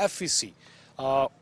FEC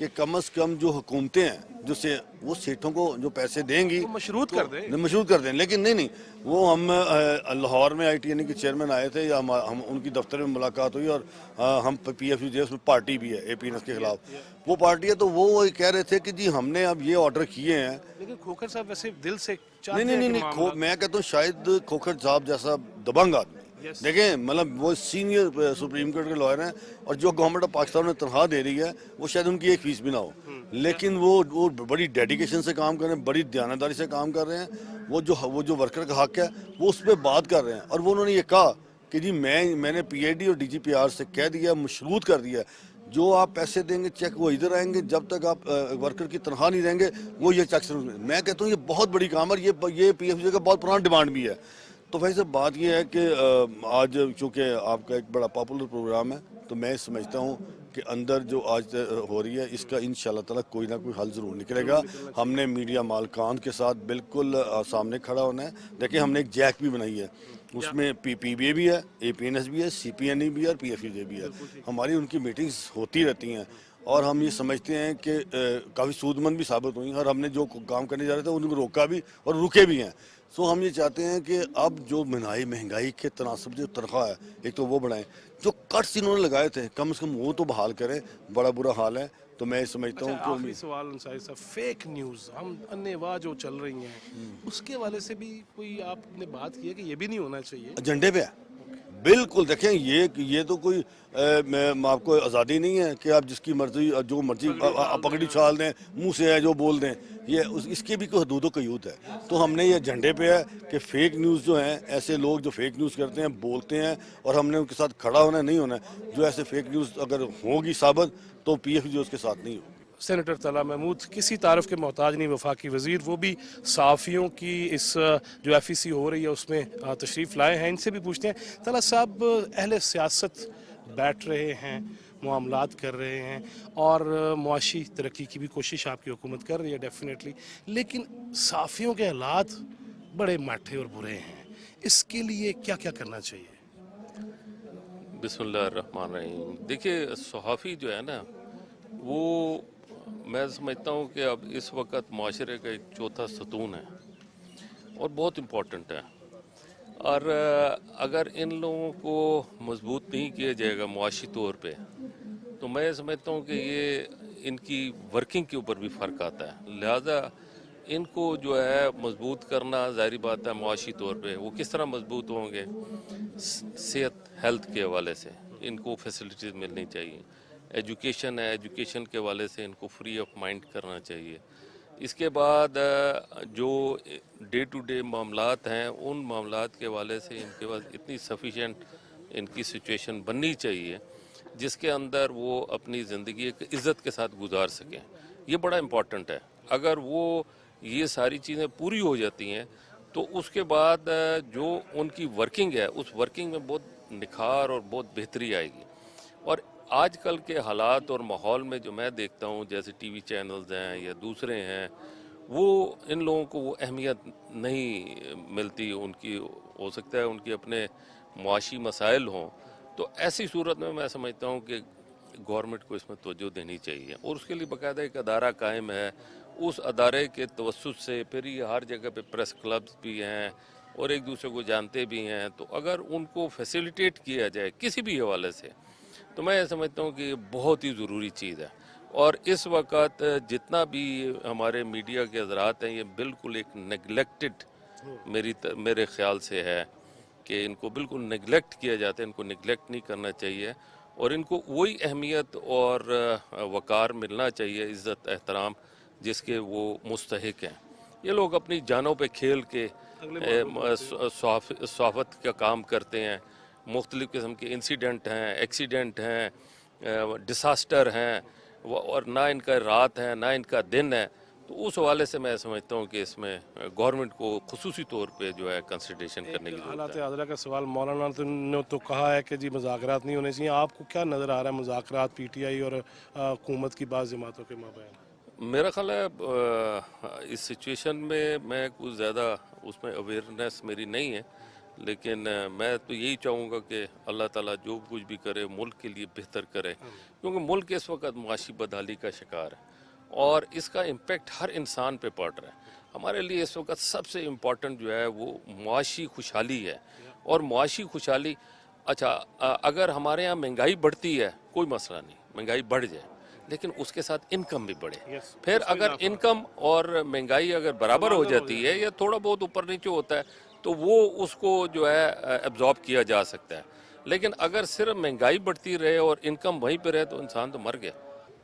کہ کم از کم جو حکومتیں ہیں جو سے وہ سیٹوں کو جو پیسے دیں گی مشروط کر دیں. مشروط کر دیں. لیکن نہیں وہ ہم لاہور میں ITNE کے چیئرمین آئے تھے یا ہم ان کی دفتر میں ملاقات ہوئی اور ہم PFU اس میں پارٹی بھی ہے APNS کے خلاف وہ پارٹی ہے تو وہ کہہ رہے تھے کہ جی ہم نے اب یہ آرڈر کیے ہیں. لیکن کھوکھر صاحب ویسے دل سے چاہتے ہیں نہیں میں کہتا ہوں شاید کھوکھر صاحب جیسا دبنگ آدمی دیکھیں مطلب وہ سینئر سپریم کورٹ کے لائر ہیں اور جو گورنمنٹ آف پاکستان نے تنخواہ دے رہی ہے وہ شاید ان کی ایک فیس بھی نہ ہو لیکن وہ بڑی ڈیڈیکیشن سے کام کر رہے ہیں بڑی دیانتداری سے کام کر رہے ہیں. وہ جو ورکر کا حق ہے وہ اس پہ بات کر رہے ہیں اور وہ انہوں نے یہ کہا کہ جی میں نے PID اور DGPR سے کہہ دیا مشروط کر دیا جو آپ پیسے دیں گے چیک وہ ادھر آئیں گے جب تک آپ ورکر کی تنخواہ نہیں دیں گے وہ یہ چیک. میں کہتا ہوں یہ بہت بڑی کام ہے اور یہ PFU کا بہت پرانا ڈیمانڈ بھی ہے. تو ویسے صاحب بات یہ ہے کہ آج چونکہ آپ کا ایک بڑا پاپولر پروگرام ہے تو میں سمجھتا ہوں کہ اندر جو آج ہو رہی ہے اس کا انشاءاللہ تعالی کوئی نہ کوئی حل ضرور نکلے گا. ہم نے میڈیا مالکان کے ساتھ بالکل سامنے کھڑا ہونا ہے. دیکھیں ہم نے ایک جیک بھی بنائی ہے اس میں PBA بھی ہے APNS بھی ہے CPNE بھی ہے اور PFUJ بھی ہے. ہماری ان کی میٹنگز ہوتی رہتی ہیں اور ہم یہ سمجھتے ہیں کہ کافی سود مند بھی ثابت ہوئی ہیں اور ہم نے جو کام کرنے جا رہے تھے ان کو روکا بھی اور رکے بھی ہیں. سو ہم یہ چاہتے ہیں کہ اب جو مہنگائی کے تناسب جو تنخواہ ہے ایک تو وہ بڑھائیں جو کٹس انہوں نے لگائے تھے کم از کم وہ تو بحال کریں. بڑا برا حال ہے. تو میں سمجھتا ہوں کہ آخری سوال انصاری صاحب فیک نیوز ہم انواع جو چل رہی ہیں اس کے حوالے سے بھی کوئی آپ نے بات کی ہے کہ یہ بھی نہیں ہونا چاہیے ایجنڈے پہ ہے بالکل. دیکھیں یہ تو کوئی آپ کو آزادی نہیں ہے کہ آپ جس کی مرضی جو مرضی پگڑی چھال دیں منہ سے ہے جو بول دیں. یہ اس کی بھی کوئی حدود و قیود ہے. تو ہم نے یہ ایجنڈے پہ ہے کہ فیک نیوز جو ہیں ایسے لوگ جو فیک نیوز کرتے ہیں بولتے ہیں اور ہم نے ان کے ساتھ کھڑا ہونا نہیں ہونا ہے. جو ایسے فیک نیوز اگر ہوگی ثابت تو PFU اس کے ساتھ نہیں ہوگی. سینیٹر طلحہ محمود کسی تعارف کے محتاج نہیں وفاقی وزیر وہ بھی صحافیوں کی اس جو FEC ہو رہی ہے اس میں تشریف لائے ہیں. ان سے بھی پوچھتے ہیں طلحہ صاحب اہل سیاست بیٹھ رہے ہیں معاملات کر رہے ہیں اور معاشی ترقی کی بھی کوشش آپ کی حکومت کر رہی ہے ڈیفینیٹلی لیکن صحافیوں کے حالات بڑے ماٹھے اور برے ہیں. اس کے لیے کیا کیا کرنا چاہیے؟ بسم اللہ الرحمن الرحیم. دیکھیے صحافی جو ہے نا وہ میں سمجھتا ہوں کہ اب اس وقت معاشرے کا ایک چوتھا ستون ہے اور بہت امپورٹنٹ ہے. اور اگر ان لوگوں کو مضبوط نہیں کیا جائے گا معاشی طور پہ تو میں سمجھتا ہوں کہ یہ ان کی ورکنگ کے اوپر بھی فرق آتا ہے. لہذا ان کو جو ہے مضبوط کرنا ظاہری بات ہے معاشی طور پہ. وہ کس طرح مضبوط ہوں گے؟ صحت ہیلتھ کے حوالے سے ان کو فیسلٹیز ملنی چاہیے. ایجوکیشن ہے ایجوکیشن کے حوالے سے ان کو فری آف مائنڈ کرنا چاہیے. اس کے بعد جو ڈے ٹو ڈے معاملات ہیں ان معاملات کے حوالے سے ان کے پاس اتنی سفیشینٹ ان کی سچویشن بننی چاہیے جس کے اندر وہ اپنی زندگی ایک عزت کے ساتھ گزار سکیں. یہ بڑا امپورٹنٹ ہے. اگر وہ یہ ساری چیزیں پوری ہو جاتی ہیں تو اس کے بعد جو ان کی ورکنگ ہے اس ورکنگ میں بہت نکھار اور بہت بہتری آئے گی. اور آج کل کے حالات اور ماحول میں جو میں دیکھتا ہوں جیسے TV چینلز ہیں یا دوسرے ہیں وہ ان لوگوں کو وہ اہمیت نہیں ملتی. ان کی ہو سکتا ہے ان کے اپنے معاشی مسائل ہوں تو ایسی صورت میں سمجھتا ہوں کہ گورنمنٹ کو اس میں توجہ دینی چاہیے اور اس کے لیے باقاعدہ ایک ادارہ قائم ہے. اس ادارے کے توسط سے پھر یہ ہر جگہ پہ پریس کلبز بھی ہیں اور ایک دوسرے کو جانتے بھی ہیں. تو اگر ان کو فیسیلیٹیٹ کیا جائے کسی بھی حوالے سے تو میں سمجھتا ہوں کہ یہ بہت ہی ضروری چیز ہے. اور اس وقت جتنا بھی ہمارے میڈیا کے حضرات ہیں یہ بالکل ایک نیگلیکٹڈ میرے خیال سے ہے کہ ان کو بالکل نیگلیکٹ کیا جاتا ہے. ان کو نیگلیکٹ نہیں کرنا چاہیے اور ان کو وہی اہمیت اور وقار ملنا چاہیے عزت احترام جس کے وہ مستحق ہیں. یہ لوگ اپنی جانوں پہ کھیل کے صحافت کا کام کرتے ہیں. مختلف قسم کے انسیڈنٹ ہیں ایکسیڈنٹ ہیں ڈساسٹر ہیں اور نہ ان کا رات ہے نہ ان کا دن ہے. تو اس حوالے سے میں سمجھتا ہوں کہ اس میں گورنمنٹ کو خصوصی طور پہ جو ہے کنسیڈریشن کرنے کی ضرورت حالات ہے. عادلہ کا سوال مولانا نے تو کہا ہے کہ جی مذاکرات نہیں ہونے چاہیے. آپ کو کیا نظر آ رہا ہے مذاکرات PTI اور حکومت کی بعض جماعتوں کے مابین؟ میرا خیال ہے اس سچویشن میں کچھ زیادہ اس میں اویئرنیس میری نہیں ہے لیکن میں تو یہی چاہوں گا کہ اللہ تعالیٰ جو کچھ بھی کرے ملک کے لیے بہتر کرے، کیونکہ ملک اس وقت معاشی بدحالی کا شکار ہے اور اس کا امپیکٹ ہر انسان پہ پڑ رہا ہے۔ ہمارے لیے اس وقت سب سے امپورٹنٹ جو ہے وہ معاشی خوشحالی ہے، اور معاشی خوشحالی اچھا اگر ہمارے ہاں مہنگائی بڑھتی ہے کوئی مسئلہ نہیں، مہنگائی بڑھ جائے لیکن اس کے ساتھ انکم بھی بڑھے۔ پھر اگر انکم اور مہنگائی اگر برابر ہو جاتی ہے یا تھوڑا بہت اوپر نیچے ہوتا ہے تو وہ اس کو جو ہے ایبزارب کیا جا سکتا ہے، لیکن اگر صرف مہنگائی بڑھتی رہے اور انکم وہیں پہ رہے تو انسان تو مر گیا۔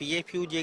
PFUJ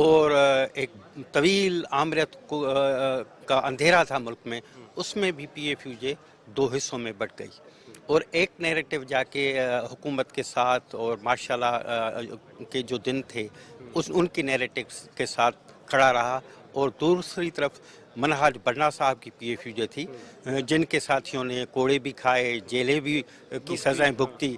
اور ایک طویل آمریت کا اندھیرا تھا ملک میں، اس میں بھی پی ایف یو جے 2 حصوں میں بٹ گئی، اور ایک نیریٹو جا کے حکومت کے ساتھ اور ماشاء اللہ کے جو دن تھے ان کی نیریٹو کے ساتھ کھڑا رہا، اور دوسری طرف منہاج بننا صاحب کی پی ایف یو جے تھی، جن کے ساتھیوں نے کوڑے بھی کھائے، جیلیں بھی کی سزائیں بھگتی.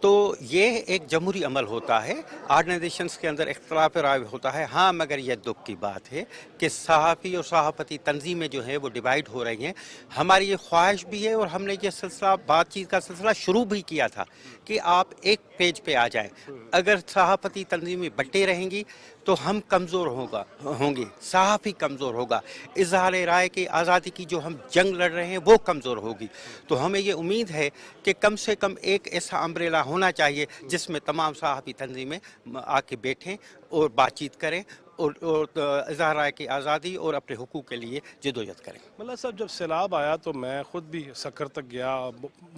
تو یہ ایک جمہوری عمل ہوتا ہے، آرگنائزیشنز کے اندر اختلاف رائے ہوتا ہے. ہاں مگر یہ دکھ کی بات ہے کہ صحافی اور صحافتی تنظیمیں جو ہیں وہ ڈیوائیڈ ہو رہی ہیں. ہماری یہ خواہش بھی ہے، اور ہم نے یہ سلسلہ بات چیت کا سلسلہ شروع بھی کیا تھا کہ آپ ایک پیج پہ آ جائیں. اگر صحافتی تنظیمیں بٹے رہیں گی تو ہم کمزور ہوں گے، صحافی کمزور ہوگا، اظہار رائے کی آزادی کی جو ہم جنگ لڑ رہے ہیں وہ کمزور ہوگی. تو ہمیں یہ امید ہے کہ کم سے کم ایک ایسا امبریلا ہونا چاہیے جس میں تمام صحافی تنظیمیں آ کے بیٹھیں اور بات چیت کریں اور اظہار رائے کی آزادی اور اپنے حقوق کے لیے جدوجہد کریں. ملا صاحب جب سیلاب آیا تو میں خود بھی سکر تک گیا،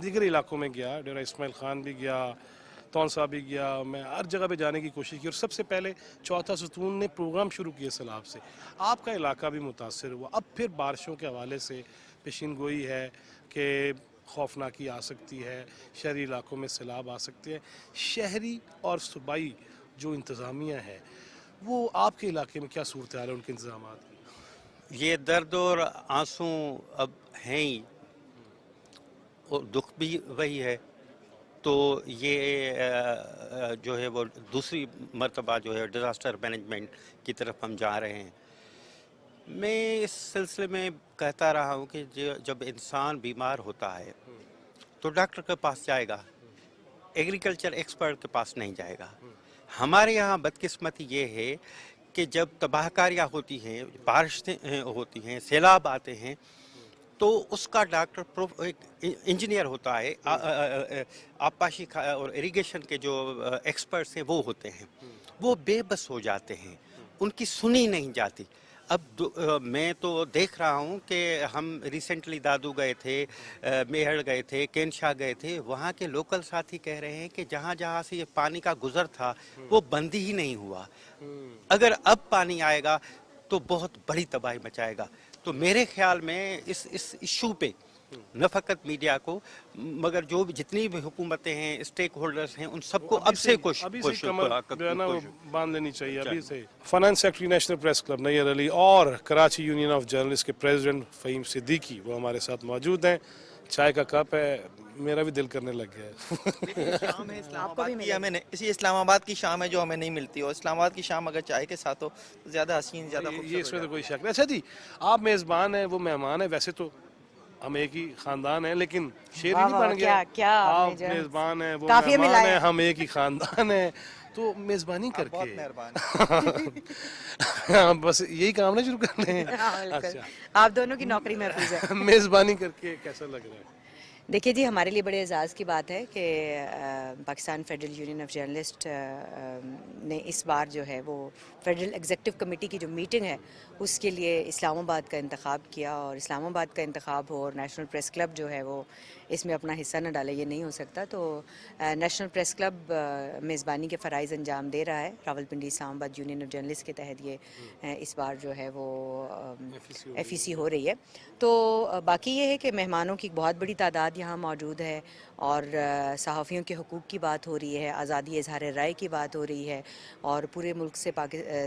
دیگر علاقوں میں گیا، ڈیرہ اسماعیل خان بھی گیا، تونسا بھی گیا، میں ہر جگہ پہ جانے کی کوشش کی، اور سب سے پہلے چوتھا ستون نے پروگرام شروع کیے سیلاب سے. آپ کا علاقہ بھی متاثر ہوا، اب پھر بارشوں کے حوالے سے پیشین گوئی ہے کہ خوفناکی آ سکتی ہے، شہری علاقوں میں سیلاب آ سکتے ہیں. شہری اور صوبائی جو انتظامیہ ہے وہ آپ کے علاقے میں کیا صورتحال ہے ان کے انتظامات کی؟ یہ درد اور آنسو اب ہیں ہی، اور دکھ بھی وہی ہے. تو یہ جو ہے وہ دوسری مرتبہ جو ہے ڈیزاسٹر مینجمنٹ کی طرف ہم جا رہے ہیں. میں اس سلسلے میں کہتا رہا ہوں کہ جب انسان بیمار ہوتا ہے تو ڈاکٹر کے پاس جائے گا، ایگریکلچر ایکسپرٹ کے پاس نہیں جائے گا. ہمارے یہاں بدقسمتی یہ ہے کہ جب تباہ کاریاں ہوتی ہیں، بارشیں ہوتی ہیں، سیلاب آتے ہیں، تو اس کا ڈاکٹر ایک انجینئر ہوتا ہے، آبپاشی اور اریگیشن کے جو ایکسپرٹس ہیں وہ ہوتے ہیں، وہ بے بس ہو جاتے ہیں، ان کی سنی نہیں جاتی. اب میں تو دیکھ رہا ہوں کہ ہم ریسنٹلی دادو گئے تھے، میہڑ گئے تھے، کینشا گئے تھے، وہاں کے لوکل ساتھی کہہ رہے ہیں کہ جہاں جہاں سے یہ پانی کا گزر تھا وہ بند ہی نہیں ہوا. اگر اب پانی آئے گا تو بہت بڑی تباہی مچائے گا. تو میرے خیال میں اس ایشو پہ نہ فقط میڈیا کو مگر جو بھی جتنی بھی حکومتیں ہیں، اسٹیک ہولڈرز ہیں، ان سب کو اب سے ابھی سے کمر جو ہے نا وہ باندھ لینی چاہیے ابھی سے. Finance secretary national press club Nayyar Ali اور کراچی یونین آف جرنلسٹ کے پریزیڈنٹ فہیم صدیقی وہ ہمارے ساتھ موجود ہیں. چائے کا کپ ہے، میرا بھی دل کرنے لگ گیا ہے. شام ہے اسلام آباد کی، ہمیں اسی اسلام آباد کی شام ہے جو ہمیں نہیں ملتی، اور اسلام آباد کی شام اگر چائے کے ساتھ ہو تو زیادہ حسین، زیادہ یہ خوبصورت اس میں تو کوئی شک نہیں. اچھا جی، آپ میزبان ہیں، وہ مہمان ہیں. ویسے تو ہم ایک ہی خاندان ہیں، لیکن شعر ہی نہیں بن گیا. کیا آپ میزبان ہیں، وہ کافی مہمان ملایا ہیں، ہم ایک ہی خاندان ہیں. تو میزبانی کر بہت کے مہربان. بس یہی کام نہ شروع کرنے ہیں. بالکل، آپ دونوں کی نوکری محفوظ ہے. میزبانی کر کے کیسا لگ رہا ہے؟ دیکھیے جی، ہمارے لیے بڑے اعزاز کی بات ہے کہ Pakistan federal union of journalist نے اس بار جو ہے وہ فیڈرل ایگزیکٹو کمیٹی کی جو میٹنگ ہے اس کے لیے اسلام آباد کا انتخاب کیا. اور اسلام آباد کا انتخاب ہو اور نیشنل پریس کلب جو ہے وہ اس میں اپنا حصہ نہ ڈالے، یہ نہیں ہو سکتا. تو نیشنل پریس کلب میزبانی کے فرائض انجام دے رہا ہے. راولپنڈی اسلام آباد یونین آف جرنلسٹ کے تحت یہ اس بار جو ہے وہ ایف ای سی ہو رہی ہے. تو باقی یہ ہے کہ مہمانوں کی بہت بڑی تعداد یہاں موجود ہے، اور صحافیوں کے حقوق کی بات ہو رہی ہے، آزادی اظہار رائے کی بات ہو رہی ہے، اور پورے ملک سے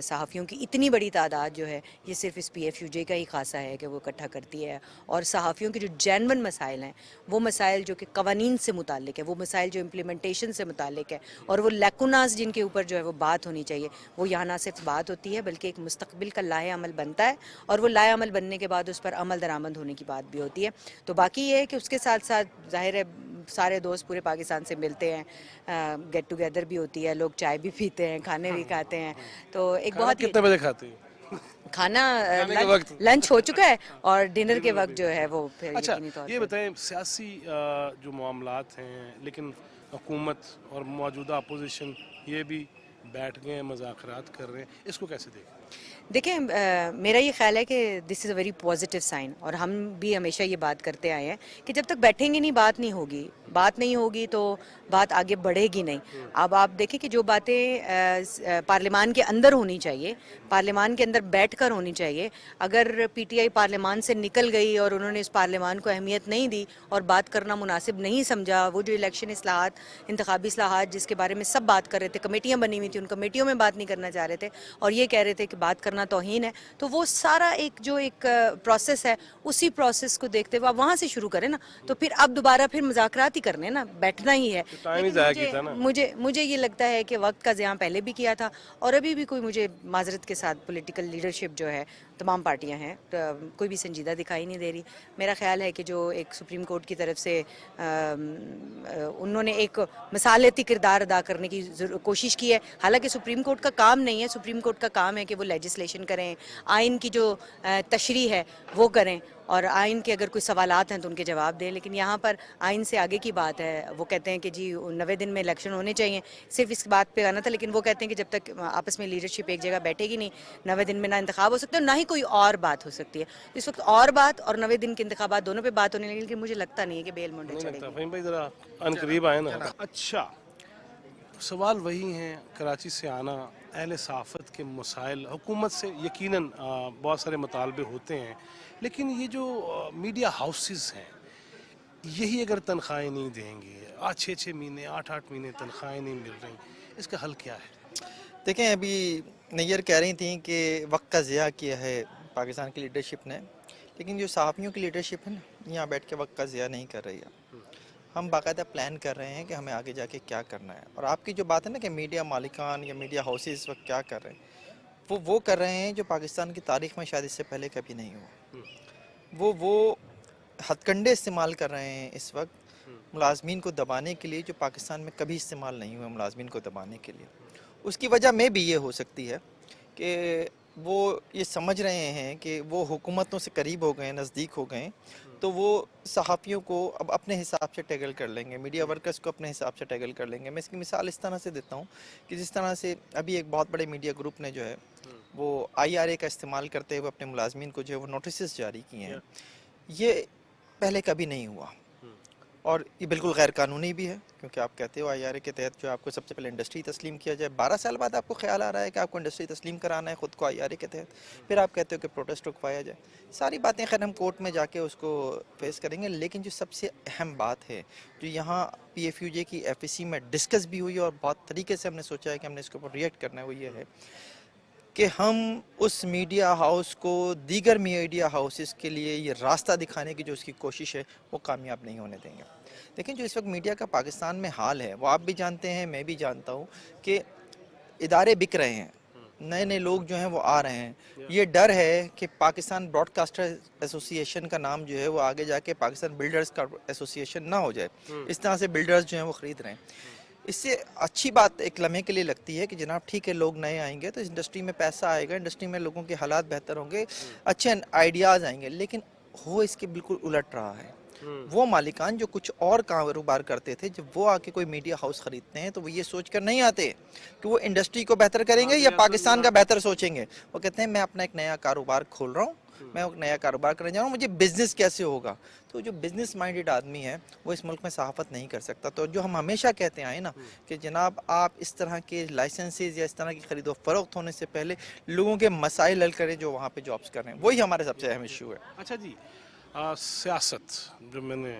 صحافیوں کی اتنی بڑی تعداد جو ہے یہ صرف اس پی ایف یو جے کا ہی خاصہ ہے کہ وہ اکٹھا کرتی ہے. اور صحافیوں کے جو جینون مسائل ہیں، وہ مسائل جو کہ قوانین سے متعلق ہے، وہ مسائل جو امپلیمنٹیشن سے متعلق ہے، اور وہ لیکوناز جن کے اوپر جو ہے وہ بات ہونی چاہیے، وہ یہاں نہ صرف بات ہوتی ہے بلکہ ایک مستقبل کا لائحہ عمل بنتا ہے، اور وہ لائحہ عمل بننے کے بعد اس پر عمل درآمد ہونے کی بات بھی ہوتی ہے. تو باقی یہ ہے کہ اس کے ساتھ ساتھ ظاہر ہے سارے دوست پورے پاکستان سے ملتے ہیں، گیٹ ٹوگیدر بھی ہوتی ہے، لوگ چائے بھی پیتے ہیں، کھانے بھی کھاتے ہیں. تو ایک بہت کتنے بجے کھاتے ہیں؟ کھانا کے وقت لنچ ہو چکا ہے، اور ڈنر کے وقت جو ہے وہ پھر اچھا یقینی طور یہ پہ بتائیں، سیاسی جو معاملات ہیں، لیکن حکومت اور موجودہ اپوزیشن یہ بھی بیٹھ گئے ہیں، مذاکرات کر رہے ہیں، اس کو کیسے دیکھیں؟ دیکھیں، میرا یہ خیال ہے کہ دس از اے ویری پازیٹیو سائن، اور ہم بھی ہمیشہ یہ بات کرتے آئے ہیں کہ جب تک بیٹھیں گے نہیں بات نہیں ہوگی. بات نہیں ہوگی تو بات آگے بڑھے گی نہیں. اب آپ دیکھیں کہ جو باتیں پارلیمان کے اندر ہونی چاہیے، پارلیمان کے اندر بیٹھ کر ہونی چاہیے، اگر پی ٹی آئی پارلیمان سے نکل گئی اور انہوں نے اس پارلیمان کو اہمیت نہیں دی اور بات کرنا مناسب نہیں سمجھا، وہ جو الیکشن اصلاحات، انتخابی اصلاحات جس کے بارے میں سب بات کر رہے تھے، کمیٹیاں بنی ہوئی تھیں، ان کمیٹیوں میں بات نہیں کرنا چاہ رہے تھے اور یہ کہہ رہے تھے کہ بات کرنا توہین ہے، تو وہ سارا ایک جو ایک پروسیس ہے، اسی پروسیس کو دیکھتے ہوئے آپ وہاں سے شروع کریں نا. تو پھر اب دوبارہ پھر مذاکرات ہی کرنے نا، بیٹھنا ہی ہے. ٹائم ہی لیکن ضائع کیا تھا نا. مجھے یہ لگتا ہے کہ وقت کا ضیاع پہلے بھی کیا تھا اور ابھی بھی کوئی مجھے معذرت کے ساتھ پولیٹیکل لیڈرشپ جو ہے تمام پارٹیاں ہیں کوئی بھی سنجیدہ دکھائی نہیں دے رہی. میرا خیال ہے کہ جو ایک سپریم کورٹ کی طرف سے انہوں نے ایک مثالیتی کردار ادا کرنے کی کوشش کی ہے، حالانکہ سپریم کورٹ کا کام نہیں ہے. سپریم کورٹ کا کام ہے کہ وہ لیجسلیشن کریں، آئین کی جو تشریح ہے وہ کریں اور آئین کے اگر کوئی سوالات ہیں تو ان کے جواب دیں. لیکن یہاں پر آئین سے آگے کی بات ہے. وہ کہتے ہیں کہ جی 90 دن میں الیکشن ہونے چاہیے، صرف اس بات پہ آنا تھا، لیکن وہ کہتے ہیں کہ جب تک آپس میں لیڈرشپ ایک جگہ بیٹھے گی نہیں 90 دن میں نہ انتخاب ہو سکتے اور نہ ہی کوئی اور بات ہو سکتی ہے. اس وقت اور بات اور 90 دن کے انتخابات دونوں پہ بات ہونے لگی، لیکن مجھے لگتا نہیں ہے کہ بیل منڈے نہیں چڑھے لگتا گی. فہیم بھائی ذرا ان قریب آئے نا. اچھا سوال وہی ہیں، کراچی سے آنا، اہل صحافت کے مسائل، حکومت سے یقیناً بہت سارے مطالبے ہوتے ہیں، لیکن یہ جو میڈیا ہاؤسز ہیں یہی اگر تنخواہیں نہیں دیں گے، 6 مہینے 8 مہینے تنخواہیں نہیں مل رہی، اس کا حل کیا ہے؟ دیکھیں ابھی نیئر کہہ رہی تھیں کہ وقت کا ضیاع کیا ہے پاکستان کی لیڈرشپ نے، لیکن جو صحافیوں کی لیڈرشپ ہے نا یہاں بیٹھ کے وقت کا ضیاع نہیں کر رہی ہے. ہم باقاعدہ پلان کر رہے ہیں کہ ہمیں آگے جا کے کیا کرنا ہے. اور آپ کی جو بات ہے نا کہ میڈیا مالکان یا میڈیا ہاؤسز اس وقت کیا کر رہے ہیں، وہ کر رہے ہیں جو پاکستان کی تاریخ میں شاید اس سے پہلے کبھی نہیں ہوا. وہ ہتھ کنڈے استعمال کر رہے ہیں اس وقت ملازمین کو دبانے کے لیے، جو پاکستان میں کبھی استعمال نہیں ہوئے ملازمین کو دبانے کے لیے. اس کی وجہ میں بھی یہ ہو سکتی ہے کہ وہ یہ سمجھ رہے ہیں کہ وہ حکومتوں سے قریب ہو گئے، نزدیک ہو گئے، تو وہ صحافیوں کو اب اپنے حساب سے ٹیگل کر لیں گے، میڈیا ورکرز کو اپنے حساب سے ٹیگل کر لیں گے. میں اس کی مثال اس طرح سے دیتا ہوں کہ جس طرح سے ابھی ایک بہت بڑے میڈیا گروپ نے جو ہے وہ IRA کا استعمال کرتے ہوئے اپنے ملازمین کو جو ہے وہ نوٹسز جاری کیے ہیں. یہ پہلے کبھی نہیں ہوا اور یہ بالکل غیر قانونی بھی ہے، کیونکہ آپ کہتے ہو IRA کے تحت جو آپ کو سب سے پہلے انڈسٹری تسلیم کیا جائے. 12 سال بعد آپ کو خیال آ رہا ہے کہ آپ کو انڈسٹری تسلیم کرانا ہے خود کو IRA کے تحت، پھر آپ کہتے ہو کہ پروٹیسٹ رکوایا جائے. ساری باتیں خیر ہم کورٹ میں جا کے اس کو فیس کریں گے، لیکن جو سب سے اہم بات ہے جو یہاں PFUJ کی FEC میں ڈسکس بھی ہوئی اور بہت طریقے سے ہم نے سوچا ہے کہ ہم نے اس کے اوپر ریئیکٹ کرنا ہے، وہ یہ ہے کہ ہم اس میڈیا ہاؤس کو دیگر میڈیا ہاؤسز کے لیے یہ راستہ دکھانے کی جو اس کی کوشش ہے وہ کامیاب نہیں ہونے دیں گے. لیکن جو اس وقت میڈیا کا پاکستان میں حال ہے وہ آپ بھی جانتے ہیں، میں بھی جانتا ہوں کہ ادارے بک رہے ہیں، نئے نئے لوگ جو ہیں وہ آ رہے ہیں. یہ ڈر ہے کہ پاکستان براڈ کاسٹر ایسوسی ایشن کا نام جو ہے وہ آگے جا کے پاکستان بلڈرز کا ایسوسی ایشن نہ ہو جائے. اس طرح سے بلڈرز جو ہیں وہ خرید رہے ہیں. اس سے اچھی بات ایک لمحے کے لیے لگتی ہے کہ جناب ٹھیک ہے لوگ نئے آئیں گے تو اس انڈسٹری میں پیسہ آئے گا، انڈسٹری میں لوگوں کے حالات بہتر ہوں گے، اچھے آئیڈیاز آئیں گے. لیکن ہو اس کے بالکل الٹ رہا ہے. وہ مالکان جو کچھ اور کاروبار کرتے تھے جب وہ آ کے کوئی میڈیا ہاؤس خریدتے ہیں تو وہ یہ سوچ کر نہیں آتے کہ وہ انڈسٹری کو بہتر کریں گے یا پاکستان کا بہتر سوچیں گے. وہ کہتے ہیں میں اپنا ایک نیا کاروبار کھول رہا ہوں، میں ایک نیا کاروبار کرنے جا رہا ہوں، مجھے بزنس کیسے ہوگا. تو جو بزنس مائنڈڈ آدمی ہے وہ اس ملک میں صحافت نہیں کر سکتا. تو جو ہم ہمیشہ کہتے آئے نا کہ جناب آپ اس طرح کے لائسنسز یا اس طرح کی خرید و فروخت ہونے سے پہلے لوگوں کے مسائل حل کریں جو وہاں پہ جابس کر رہے ہیں، وہی ہمارے سب سے اہم ایشو ہے. اچھا جی، سیاست جو میں نے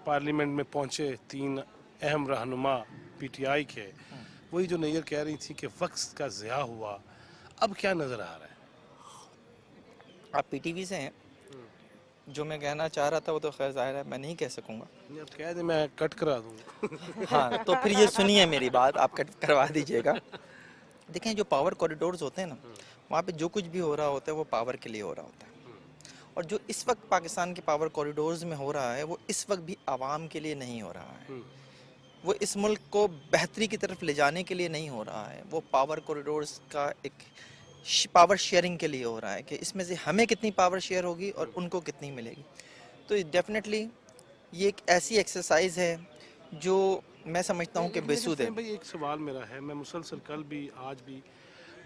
پارلیمنٹ میں پہنچے 3 اہم رہنما PTI کے، وہی جو نیئر کہہ رہی تھی کہ وقت کا ضیاع ہوا، اب کیا نظر آ رہا ہے؟ آپ PTV سے ہیں، جو میں کہنا چاہ رہا تھا وہ تو خیر ظاہر ہے میں نہیں کہہ سکوں گا. اب کہہ دیں میں کٹ کرا دوں. ہاں تو پھر یہ سنیے میری بات، آپ کٹ کروا دیجئے گا. دیکھیں جو پاور کوریڈورز ہوتے ہیں نا وہاں پہ جو کچھ بھی ہو رہا ہوتا ہے وہ پاور کے لیے ہو رہا ہوتا ہے. اور جو اس وقت پاکستان کے پاور کوریڈورز میں ہو رہا ہے وہ اس وقت بھی عوام کے لیے نہیں ہو رہا ہے. وہ اس ملک کو بہتری کی طرف لے جانے کے لیے نہیں ہو رہا ہے. وہ پاور کوریڈورز کا ایک پاور شیئرنگ کے لیے ہو رہا ہے کہ اس میں سے ہمیں کتنی پاور شیئر ہوگی اور ان کو کتنی ملے گی. تو ڈیفینیٹلی یہ ایک ایسی ایکسرسائز ہے جو میں سمجھتا ہوں کہ بیسود ہے. بھائی ایک سوال میرا ہے، میں مسلسل کل بھی آج بھی،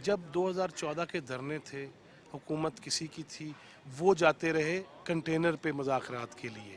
جب 2014 کے دھرنے تھے، حکومت کسی کی تھی، وہ جاتے رہے کنٹینر پہ مذاکرات کے لیے.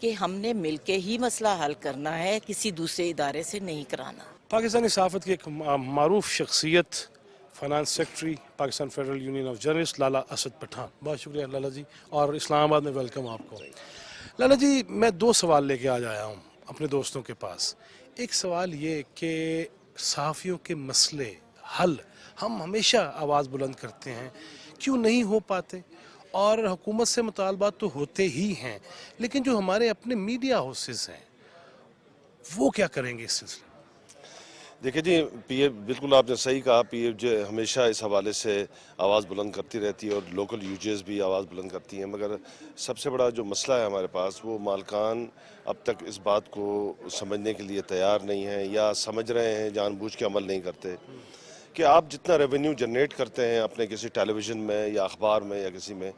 کہ ہم نے مل کے ہی مسئلہ حل کرنا ہے, کسی دوسرے ادارے سے نہیں کرانا. پاکستانی صحافت کی ایک معروف شخصیت finance secretary Pakistan federal union of journalist Lala Asad Pathan, بہت شکریہ لالا جی, اور اسلام آباد میں ویلکم آپ کو. لالا جی, میں 2 سوال لے کے آج آیا ہوں اپنے دوستوں کے پاس. ایک سوال یہ کہ صحافیوں کے مسئلے حل ہم ہمیشہ آواز بلند کرتے ہیں, کیوں نہیں ہو پاتے؟ اور حکومت سے مطالبات تو ہوتے ہی ہیں, لیکن جو ہمارے اپنے میڈیا ہاؤسز ہیں وہ کیا کریں گے اس سلسلے؟ دیکھیں جی, پی اے بالکل آپ نے صحیح کہا. پی اے جو ہمیشہ اس حوالے سے آواز بلند کرتی رہتی ہے اور لوکل یو جیز بھی آواز بلند کرتی ہیں, مگر سب سے بڑا جو مسئلہ ہے ہمارے پاس, وہ مالکان اب تک اس بات کو سمجھنے کے لیے تیار نہیں ہیں, یا سمجھ رہے ہیں جان بوجھ کے عمل نہیں کرتے, کہ آپ جتنا ریونیو جنریٹ کرتے ہیں اپنے کسی ٹیلی ویژن میں یا اخبار میں یا کسی میں,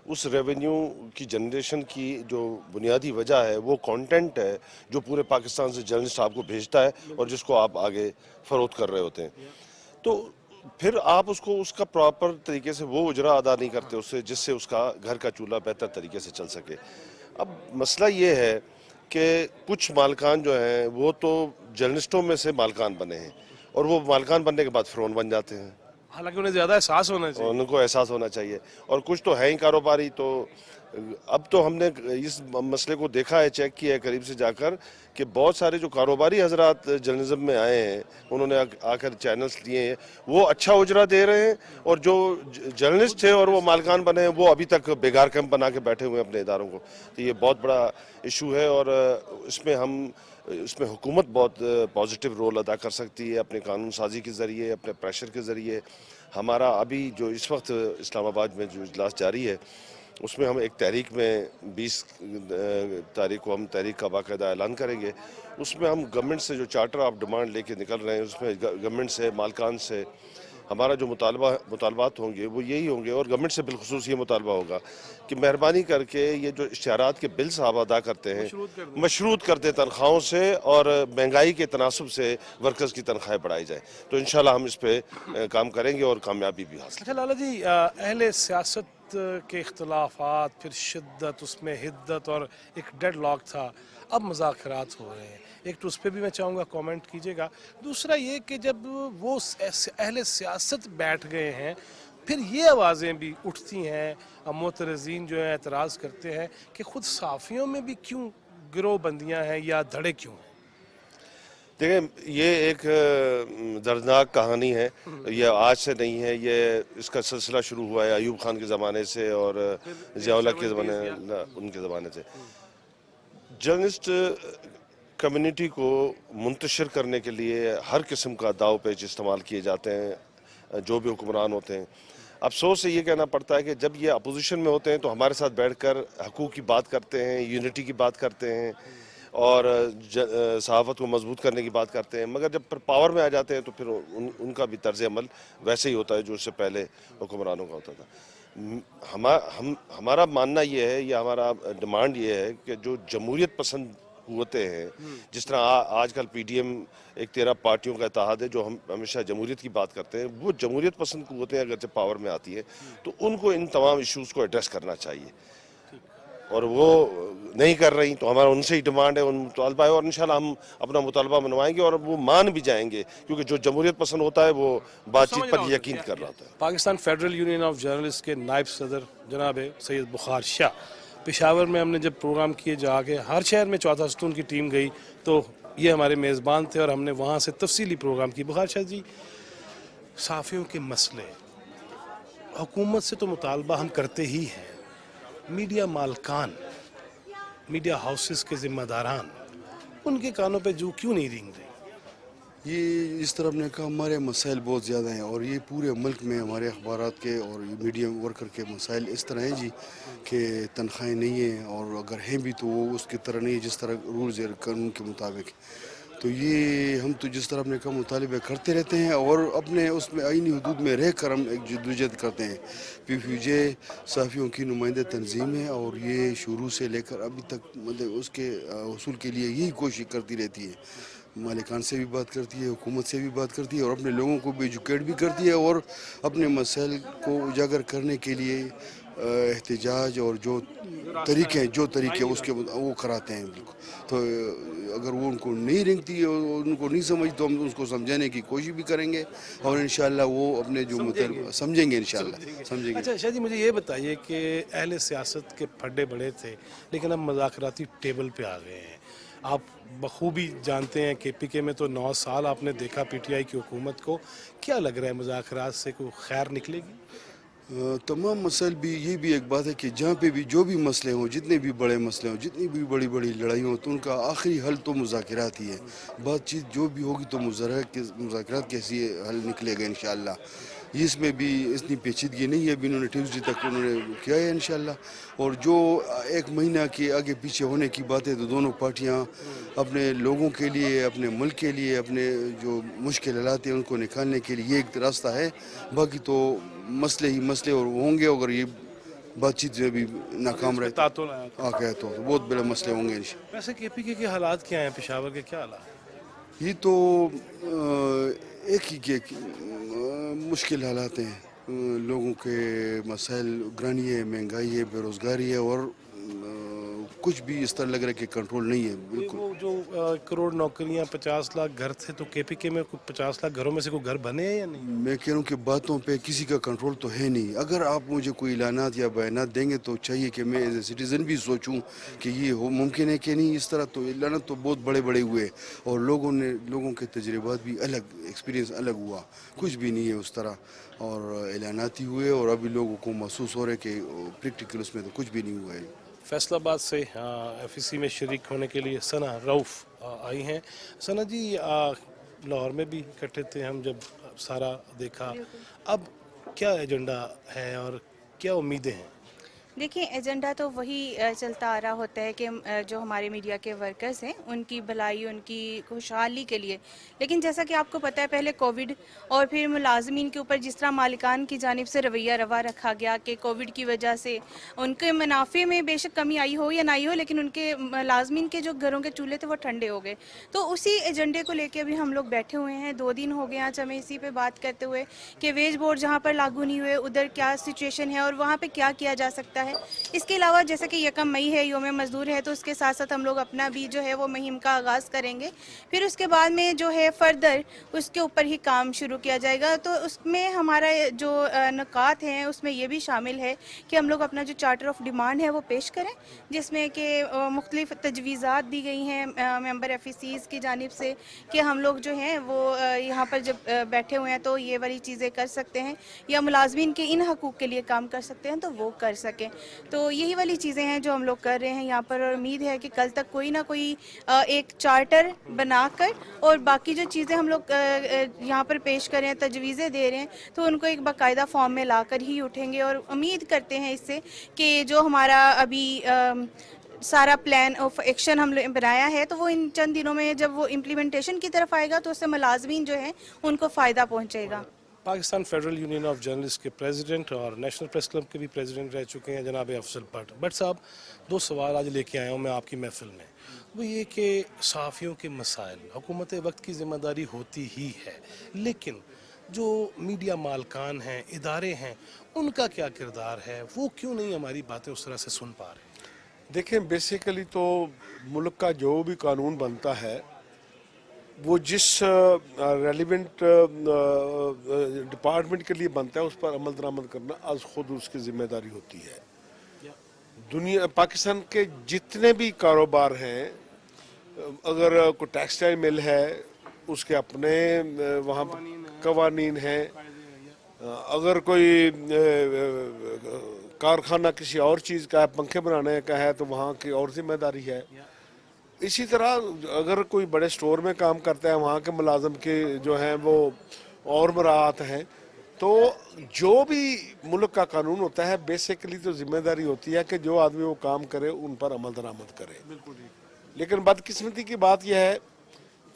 اس ریونیو کی جنریشن کی جو بنیادی وجہ ہے وہ کانٹینٹ ہے جو پورے پاکستان سے جرنلسٹ آپ کو بھیجتا ہے اور جس کو آپ آگے فروخت کر رہے ہوتے ہیں. تو پھر آپ اس کو اس کا پراپر طریقے سے وہ اجرا ادا نہیں کرتے اس سے, جس سے اس کا گھر کا چولہا بہتر طریقے سے چل سکے. اب مسئلہ یہ ہے کہ کچھ مالکان جو ہیں وہ تو جرنلسٹوں میں سے مالکان بنے ہیں, اور وہ مالکان بننے کے بعد فرعون بن جاتے ہیں. حالانکہ انہیں زیادہ احساس ہونا چاہیے. ان کو احساس ہونا چاہیے, اور کچھ تو ہیں ہی کاروباری. تو اب تو ہم نے اس مسئلے کو دیکھا ہے, چیک کیا ہے قریب سے جا کر, کہ بہت سارے جو کاروباری حضرات جرنلزم میں آئے ہیں, انہوں نے آ کر چینلز لیے ہیں, وہ اچھا اجرا دے رہے ہیں, اور جو جرنلسٹ تھے اور وہ مالکان بنے ہیں وہ ابھی تک بیگار کیمپ بنا کے بیٹھے ہوئے ہیں اپنے اداروں کو. تو یہ بہت بڑا ایشو ہے, اور اس میں حکومت بہت پازیٹیو رول ادا کر سکتی ہے اپنے قانون سازی کے ذریعے, اپنے پریشر کے ذریعے. ہمارا ابھی جو اس وقت اسلام آباد میں جو اجلاس جاری ہے, اس میں ہم ایک تحریک میں 20 تاریخ کو ہم تحریک کا باقاعدہ اعلان کریں گے. اس میں ہم گورنمنٹ سے جو چارٹر آف ڈیمانڈ لے کے نکل رہے ہیں, اس میں گورنمنٹ سے, مالکان سے ہمارا جو مطالبات ہوں گے وہ یہی ہوں گے, اور گورنمنٹ سے بالخصوص یہ مطالبہ ہوگا کہ مہربانی کر کے یہ جو اشتہارات کے بلز آپ ادا کرتے ہیں مشروط کر دیں تنخواہوں سے, اور مہنگائی کے تناسب سے ورکرز کی تنخواہیں بڑھائی جائیں. تو انشاءاللہ ہم اس پہ کام کریں گے اور کامیابی بھی حاصل. اچھا لالا جی, اہل سیاست کے اختلافات, پھر شدت, اس میں حدت اور ایک ڈیڈ لاک تھا, اب مذاکرات ہو رہے ہیں. ایک تو اس پہ بھی میں چاہوں گا کامنٹ کیجیے گا. دوسرا یہ کہ جب وہ اہل سیاست بیٹھ گئے ہیں, پھر یہ آوازیں بھی اٹھتی ہیں, معترضین جو ہیں اعتراض کرتے ہیں کہ خود صحافیوں میں بھی کیوں گروہ بندیاں ہیں یا دھڑے کیوں ہیں؟ دیکھیں, یہ ایک دردناک کہانی ہے, یہ آج سے نہیں ہے, یہ اس کا سلسلہ شروع ہوا ہے ایوب خان کے زمانے سے اور ضیاء الحق کے زمانے سے. جرنلسٹ کمیونٹی کو منتشر کرنے کے لیے ہر قسم کا داؤ پیچ استعمال کیے جاتے ہیں جو بھی حکمران ہوتے ہیں. افسوس سے یہ کہنا پڑتا ہے کہ جب یہ اپوزیشن میں ہوتے ہیں تو ہمارے ساتھ بیٹھ کر حقوق کی بات کرتے ہیں, یونٹی کی بات کرتے ہیں, اور صحافت کو مضبوط کرنے کی بات کرتے ہیں, مگر جب پاور میں آ جاتے ہیں تو پھر ان کا بھی طرز عمل ویسے ہی ہوتا ہے جو اس سے پہلے حکمرانوں کا ہوتا تھا. ہمارا ماننا یہ ہے, یا ہمارا ڈیمانڈ یہ ہے کہ جو جمہوریت پسند قوتیں ہیں, جس طرح آج کل پی ڈی ایم ایک 13 پارٹیوں کا اتحاد ہے جو ہم ہمیشہ جمہوریت کی بات کرتے ہیں, وہ جمہوریت پسند قوتیں اگر جب پاور میں آتی ہیں تو ان کو ان تمام ایشوز کو ایڈریس کرنا چاہیے, اور وہ نہیں کر رہی. تو ہمارا ان سے ہی ڈیمانڈ ہے, ان مطالبہ ہے, اور انشاءاللہ ہم اپنا مطالبہ منوائیں گے, اور وہ مان بھی جائیں گے, کیونکہ جو جمہوریت پسند ہوتا ہے وہ بات چیت پر یقین کر رہا ہوتا ہے. Pakistan federal union of journalist کے نائب صدر جناب سید بخار شاہ, پشاور میں ہم نے جب پروگرام کیے جا کے ہر شہر میں چوتھا ستون کی ٹیم گئی تو یہ ہمارے میزبان تھے, اور ہم نے وہاں سے تفصیلی پروگرام کی. بخار شاہ جی, صحافیوں کے مسئلے, حکومت سے تو مطالبہ ہم کرتے ہی ہیں, میڈیا مالکان, میڈیا ہاؤسز کے ذمہ داران, ان کے کانوں پہ جو کیوں نہیں رینگ رہی؟ یہ اس طرح نے کہا, ہمارے مسائل بہت زیادہ ہیں, اور یہ پورے ملک میں ہمارے اخبارات کے اور میڈیا ورکر کے مسائل اس طرح ہیں جی کہ تنخواہیں نہیں ہیں, اور اگر ہیں بھی تو وہ اس کی طرح نہیں جس طرح رولز اور قانون کے مطابق. تو یہ ہم تو جس طرح اپنے کا مطالبہ کرتے رہتے ہیں, اور اپنے اس میں آئینی حدود میں رہ کر ہم ایک جدوجہد کرتے ہیں. پی فیو جے صحافیوں کی نمائندہ تنظیم ہے, اور یہ شروع سے لے کر ابھی تک مطلب اس کے حصول کے لیے یہی کوشش کرتی رہتی ہے. مالکان سے بھی بات کرتی ہے, حکومت سے بھی بات کرتی ہے, اور اپنے لوگوں کو بھی ایجوکیٹ بھی کرتی ہے, اور اپنے مسائل کو اجاگر کرنے کے لیے احتجاج اور جو طریقے ہیں جو طریقے اس کے وہ کراتے ہیں بالکل. تو اگر وہ ان کو نہیں رنگتی ان کو نہیں سمجھ تو ہم اس کو سمجھانے کی کوشش بھی کریں گے اور انشاءاللہ وہ اپنے جو سمجھیں گے انشاءاللہ سمجھیں گے. اچھا شاہ جی مجھے یہ بتائیے کہ اہل سیاست کے پھڈے بڑے تھے لیکن اب مذاکراتی ٹیبل پہ آ گئے ہیں. آپ بخوبی جانتے ہیں کہ پی کے میں تو 9 سال آپ نے دیکھا پی ٹی آئی کی حکومت کو. کیا لگ رہا ہے مذاکرات سے کوئی خیر نکلے گی؟ تمام مسائل بھی یہ بھی ایک بات ہے کہ جہاں پہ بھی جو بھی مسئلے ہوں جتنے بھی بڑے مسئلے ہوں جتنی بھی بڑی بڑی لڑائی ہوں تو ان کا آخری حل تو مذاکرات ہی ہے. بات چیت جو بھی ہوگی تو مذاکرات کیسی حل نکلے گا انشاءاللہ. اس میں بھی اتنی پیچیدگی نہیں ہے. ابھی انہوں نے ٹیوزڈے تک انہوں نے کیا ہے انشاءاللہ. اور جو 1 مہینہ کے آگے پیچھے ہونے کی بات ہے تو دونوں پارٹیاں اپنے لوگوں کے لیے اپنے ملک کے لیے اپنے جو مشکل حالات ہیں ان کو نکالنے کے لیے یہ ایک راستہ ہے. باقی تو مسئلے ہی مسئلے اور ہوں گے. اگر یہ بات چیت جو بھی ناکام رہے تو بہت بڑے مسئلے ہوں گے انشاءاللہ. ویسے کے پی کے حالات کیا ہیں؟ پشاور کے کیا حالات؟ یہ تو ایک ہی کے مشکل حالات ہیں. لوگوں کے مسائل گرانی ہے مہنگائی ہے بے روزگاری ہے اور کچھ بھی اس طرح لگ رہا ہے کہ کنٹرول نہیں ہے بالکل. وہ جو 1 کروڑ نوکریاں 50 لاکھ گھر تھے تو کے پی کے میں 50 لاکھ گھروں میں سے کوئی گھر بنے ہیں یا نہیں؟ میں کہہ رہا ہوں کہ باتوں پہ کسی کا کنٹرول تو ہے نہیں. اگر آپ مجھے کوئی اعلانات یا بیانات دیں گے تو چاہیے کہ میں ایز اے سٹیزن بھی سوچوں کہ یہ ممکن ہے کہ نہیں. اس طرح تو اعلانات تو بہت بڑے بڑے ہوئے اور لوگوں کے تجربات بھی الگ ایکسپیرینس الگ ہوا. کچھ بھی نہیں ہے اس طرح اور اعلانات ہی ہوئے اور ابھی لوگوں کو محسوس ہو رہا ہے کہ پریکٹیکل اس میں تو کچھ بھی نہیں ہوا ہے. فیصل آباد سے ایف ای سی میں شریک ہونے کے لیے ثنا رؤف آئی ہیں. ثنا جی لاہور میں بھی اکٹھے تھے ہم جب سارا دیکھا. اب کیا ایجنڈا ہے اور کیا امیدیں ہیں؟ دیکھیں ایجنڈا تو وہی چلتا آ رہا ہوتا ہے کہ جو ہمارے میڈیا کے ورکرز ہیں ان کی بھلائی ان کی خوشحالی کے لیے. لیکن جیسا کہ آپ کو پتہ ہے پہلے کووڈ اور پھر ملازمین کے اوپر جس طرح مالکان کی جانب سے رویہ روا رکھا گیا کہ کووڈ کی وجہ سے ان کے منافع میں بے شک کمی آئی ہو یا نہیں ہو لیکن ان کے ملازمین کے جو گھروں کے چولہے تھے وہ ٹھنڈے ہو گئے. تو اسی ایجنڈے کو لے کے ابھی ہم لوگ بیٹھے ہوئے ہیں. 2 دن ہو گئے آج ہمیں اسی پہ بات کرتے ہوئے کہ ویج بورڈ جہاں پر لاگو نہیں ہوئے ادھر کیا سچویشن ہے اور وہاں پہ کیا کیا جا سکتا ہے. اس کے علاوہ جیسے کہ 1 مئی ہے یوم مزدور ہے تو اس کے ساتھ ساتھ ہم لوگ اپنا بھی جو ہے وہ مہم کا آغاز کریں گے. پھر اس کے بعد میں جو ہے فردر اس کے اوپر ہی کام شروع کیا جائے گا. تو اس میں ہمارا جو نکات ہیں اس میں یہ بھی شامل ہے کہ ہم لوگ اپنا جو چارٹر آف ڈیمانڈ ہے وہ پیش کریں جس میں کہ مختلف تجویزات دی گئی ہیں ممبر ایف ای سیز کی جانب سے کہ ہم لوگ جو ہیں وہ یہاں پر جب بیٹھے ہوئے ہیں تو یہ والی چیزیں کر سکتے ہیں یا ملازمین کے ان حقوق کے لیے کام کر سکتے ہیں تو وہ کر سکیں. تو یہی والی چیزیں ہیں جو ہم لوگ کر رہے ہیں یہاں پر اور امید ہے کہ کل تک کوئی نہ کوئی ایک چارٹر بنا کر اور باقی جو چیزیں ہم لوگ یہاں پر پیش کر رہے ہیں تجویزیں دے رہے ہیں تو ان کو ایک باقاعدہ فارم میں لا کر ہی اٹھیں گے. اور امید کرتے ہیں اس سے کہ جو ہمارا ابھی سارا پلان آف ایکشن ہم نے بنایا ہے تو وہ ان چند دنوں میں جب وہ امپلیمنٹیشن کی طرف آئے گا تو اس سے ملازمین جو ہیں ان کو فائدہ پہنچے گا. Pakistan federal union of journalist کے پریزیڈنٹ اور نیشنل پریس کلب کے بھی پریزیڈنٹ رہ چکے ہیں جناب افضل بٹ. بٹ صاحب 2 سوال آج لے کے آیا ہوں میں آپ کی محفل میں. وہ یہ کہ صحافیوں کے مسائل حکومت وقت کی ذمہ داری ہوتی ہی ہے لیکن جو میڈیا مالکان ہیں ادارے ہیں ان کا کیا کردار ہے؟ وہ کیوں نہیں ہماری باتیں اس طرح سے سن پا رہے ہیں؟ دیکھیں بیسیکلی تو ملک کا جو بھی قانون بنتا ہے وہ جس ریلیونٹ ڈپارٹمنٹ کے لیے بنتا ہے اس پر عمل درآمد کرنا از خود اس کی ذمہ داری ہوتی ہے. پاکستان کے جتنے بھی کاروبار ہیں اگر کوئی ٹیکسٹائل مل ہے اس کے اپنے وہاں قوانین ہیں. اگر کوئی کارخانہ کسی اور چیز کا ہے پنکھے بنانے کا ہے تو وہاں کی اور ذمہ داری ہے. اسی طرح اگر کوئی بڑے سٹور میں کام کرتا ہے وہاں کے ملازم کے جو ہیں وہ اور مراعات ہیں. تو جو بھی ملک کا قانون ہوتا ہے بیسیکلی تو ذمہ داری ہوتی ہے کہ جو آدمی وہ کام کرے ان پر عمل درآمد کرے. لیکن بدقسمتی کی بات یہ ہے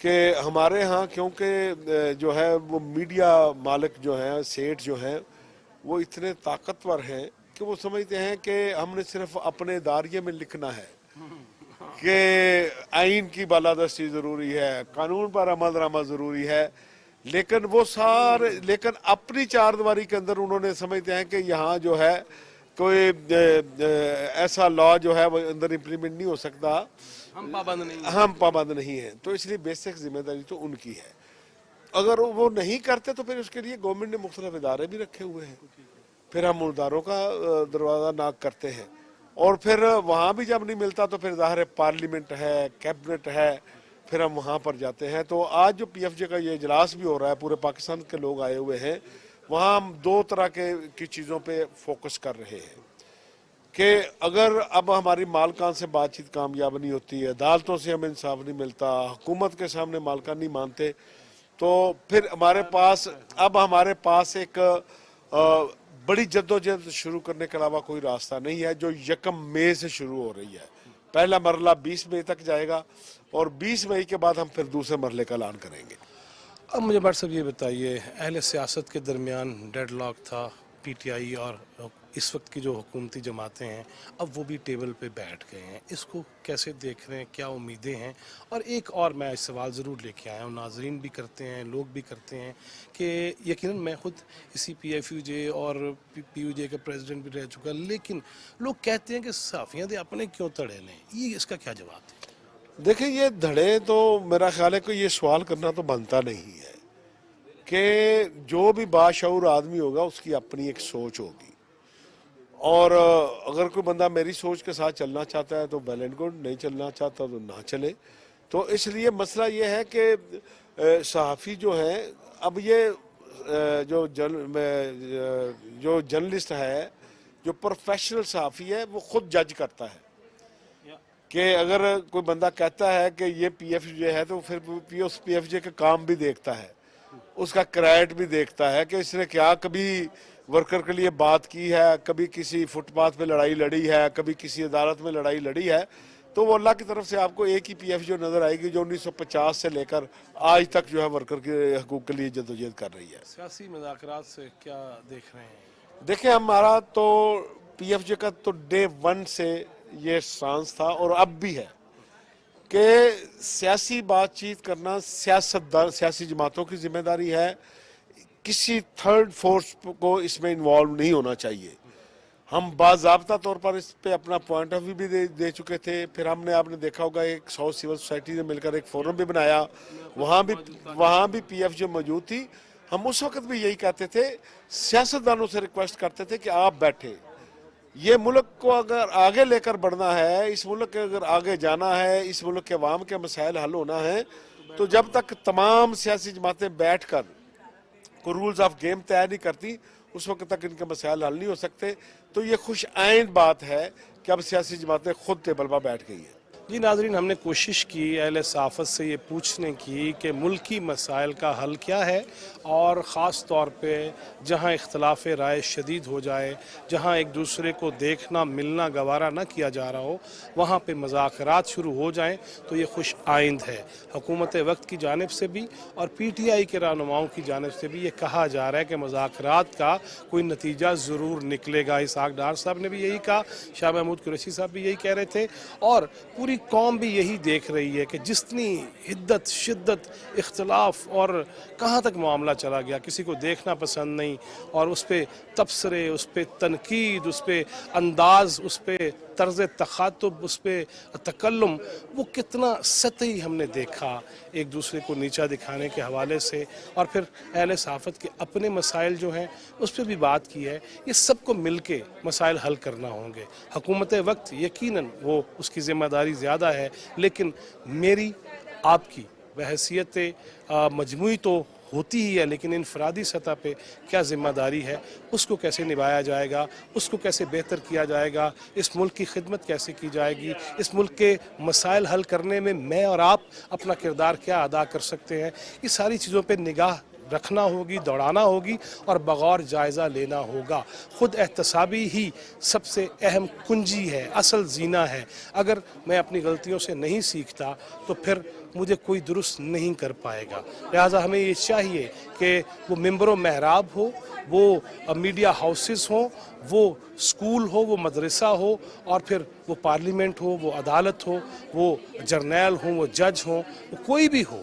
کہ ہمارے ہاں کیونکہ جو ہے وہ میڈیا مالک جو ہیں سیٹ جو ہیں وہ اتنے طاقتور ہیں کہ وہ سمجھتے ہیں کہ ہم نے صرف اپنے اداریے میں لکھنا ہے کہ آئین کی بالادستی ضروری ہے قانون پر عمل درآمد ضروری ہے. لیکن اپنی 4 دیواری کے اندر انہوں نے سمجھتے ہیں کہ یہاں جو ہے کوئی ایسا لا جو ہے وہ اندر امپلیمنٹ نہیں ہو سکتا، ہم پابند نہیں ہیں۔ ہم پابند نہیں ہیں، تو اس لیے بیسک ذمہ داری تو ان کی ہے۔ اگر وہ نہیں کرتے تو پھر اس کے لیے گورنمنٹ نے مختلف ادارے بھی رکھے ہوئے ہیں، پھر ہم اداروں کا دروازہ ناک کرتے ہیں، اور پھر وہاں بھی جب نہیں ملتا تو پھر ظاہر ہے پارلیمنٹ ہے، کیبنٹ ہے، پھر ہم وہاں پر جاتے ہیں۔ تو آج جو پی ایف جے کا یہ اجلاس بھی ہو رہا ہے، پورے پاکستان کے لوگ آئے ہوئے ہیں، وہاں ہم دو طرح کی چیزوں پہ فوکس کر رہے ہیں کہ اگر اب ہماری مالکان سے بات چیت کامیاب نہیں ہوتی ہے، عدالتوں سے ہمیں انصاف نہیں ملتا، حکومت کے سامنے مالکان نہیں مانتے، تو پھر ہمارے پاس ایک بڑی جدوجہد شروع کرنے کے علاوہ کوئی راستہ نہیں ہے، جو 1 مئی سے شروع ہو رہی ہے۔ پہلا مرحلہ 20 مئی تک جائے گا، اور 20 مئی کے بعد ہم پھر دوسرے مرحلے کا اعلان کریں گے۔ اب مجھے بٹ صاحب یہ بتائیے، اہل سیاست کے درمیان ڈیڈ لاک تھا، پی ٹی آئی اور اس وقت کی جو حکومتی جماعتیں ہیں اب وہ بھی ٹیبل پہ بیٹھ گئے ہیں، اس کو کیسے دیکھ رہے ہیں، کیا امیدیں ہیں؟ اور ایک اور میں سوال ضرور لے کے آیا ہوں، ناظرین بھی کرتے ہیں، لوگ بھی کرتے ہیں، کہ یقیناً میں خود اسی پی ایف یو جے اور پی یو جے کا پریزیڈنٹ بھی رہ چکا، لیکن لوگ کہتے ہیں کہ صحافیاں دے اپنے کیوں تڑے لیں، یہ اس کا کیا جواب ہے؟ دیکھیں، یہ دھڑے تو میرا خیال ہے کہ یہ سوال کرنا تو بنتا نہیں ہے، کہ جو بھی باشعور آدمی ہوگا اس کی اپنی ایک سوچ ہوگی، اور اگر کوئی بندہ میری سوچ کے ساتھ چلنا چاہتا ہے تو ویل اینڈ گڈ، نہیں چلنا چاہتا تو نہ چلے۔ تو اس لیے مسئلہ یہ ہے کہ صحافی جو ہیں، اب یہ جو جرنلسٹ ہے، جو پروفیشنل صحافی ہے، وہ خود جج کرتا ہے کہ اگر کوئی بندہ کہتا ہے کہ یہ پی ایف جے ہے تو پھر اس پی ایف جے کا کام بھی دیکھتا ہے، اس کا کریڈٹ بھی دیکھتا ہے کہ اس نے کیا کبھی ورکر کے لیے بات کی ہے، کبھی کسی فٹ پاتھ پہ لڑائی لڑی ہے، کبھی کسی عدالت میں لڑائی لڑی ہے، تو وہ اللہ کی طرف سے آپ کو ایک ہی پی ایف جو نظر آئے گی جو 1950 سے لے کر آج تک جو ہے ورکر کے حقوق کے لیے جدوجہد کر رہی ہے۔ سیاسی مذاکرات سے کیا دیکھ رہے ہیں؟ دیکھیں، ہمارا تو پی ایف جے کا تو ڈے 1 سے یہ سٹانس تھا اور اب بھی ہے کہ سیاسی بات چیت کرنا سیاسی جماعتوں کی ذمہ داری ہے، کسی تھرڈ فورس کو اس میں انوالو نہیں ہونا چاہیے۔ ہم باضابطہ طور پر اس پہ اپنا پوائنٹ آف ویو بھی دے چکے تھے، پھر ہم نے، آپ نے دیکھا ہوگا، ایک 100 سول سوسائٹی نے مل کر ایک فورم بھی بنایا، وہاں بھی پی ایف جے موجود تھی۔ ہم اس وقت بھی یہی کہتے تھے، سیاستدانوں سے ریکویسٹ کرتے تھے کہ آپ بیٹھیں، یہ ملک کو اگر آگے لے کر بڑھنا ہے، اس ملک کے اگر آگے جانا ہے، اس ملک کے عوام کے مسائل حل ہونا ہے، تو جب تک تمام سیاسی جماعتیں بیٹھ کر کوئی رولز آف گیم طے نہیں کرتی، اس وقت تک ان کے مسائل حل نہیں ہو سکتے۔ تو یہ خوش آئند بات ہے کہ اب سیاسی جماعتیں خود ٹیبل پر بیٹھ گئی ہیں۔ جی ناظرین، ہم نے کوشش کی اہل صحافت سے یہ پوچھنے کی کہ ملکی مسائل کا حل کیا ہے، اور خاص طور پہ جہاں اختلاف رائے شدید ہو جائے، جہاں ایک دوسرے کو دیکھنا ملنا گوارا نہ کیا جا رہا ہو، وہاں پہ مذاکرات شروع ہو جائیں تو یہ خوش آئند ہے۔ حکومت وقت کی جانب سے بھی اور پی ٹی آئی کے رہنماؤں کی جانب سے بھی یہ کہا جا رہا ہے کہ مذاکرات کا کوئی نتیجہ ضرور نکلے گا۔ اسحاق ڈار صاحب نے بھی یہی کہا، شاہ محمود قریشی صاحب بھی یہی کہہ رہے تھے، اور پوری قوم بھی یہی دیکھ رہی ہے کہ جتنی حدت، شدت، اختلاف اور کہاں تک معاملہ چلا گیا، کسی کو دیکھنا پسند نہیں، اور اس پہ تبصرے، اس پہ تنقید، اس پہ انداز، اس پہ طرز تخاطب، اس پہ تکلم، وہ کتنا سطحی ہم نے دیکھا ایک دوسرے کو نیچا دکھانے کے حوالے سے، اور پھر اہل صحافت کے اپنے مسائل جو ہیں اس پہ بھی بات کی ہے۔ یہ سب کو مل کے مسائل حل کرنا ہوں گے۔ حکومت وقت یقیناً وہ اس کی ذمہ داری زیادہ ہے، لیکن میری، آپ کی بحیثیت مجموعی تو ہوتی ہی ہے، لیکن انفرادی سطح پہ کیا ذمہ داری ہے، اس کو کیسے نبھایا جائے گا، اس کو کیسے بہتر کیا جائے گا، اس ملک کی خدمت کیسے کی جائے گی، اس ملک کے مسائل حل کرنے میں میں اور آپ اپنا کردار کیا ادا کر سکتے ہیں، یہ ساری چیزوں پہ نگاہ رکھنا ہوگی، دوڑانا ہوگی، اور بغور جائزہ لینا ہوگا۔ خود احتسابی ہی سب سے اہم کنجی ہے، اصل زینہ ہے۔ اگر میں اپنی غلطیوں سے نہیں سیکھتا تو پھر مجھے کوئی درست نہیں کر پائے گا۔ لہٰذا ہمیں یہ چاہیے کہ وہ ممبر و محراب ہو، وہ میڈیا ہاؤسز ہوں، وہ سکول ہو، وہ مدرسہ ہو، اور پھر وہ پارلیمنٹ ہو، وہ عدالت ہو، وہ جرنیل ہوں، وہ جج ہوں، وہ کوئی بھی ہو،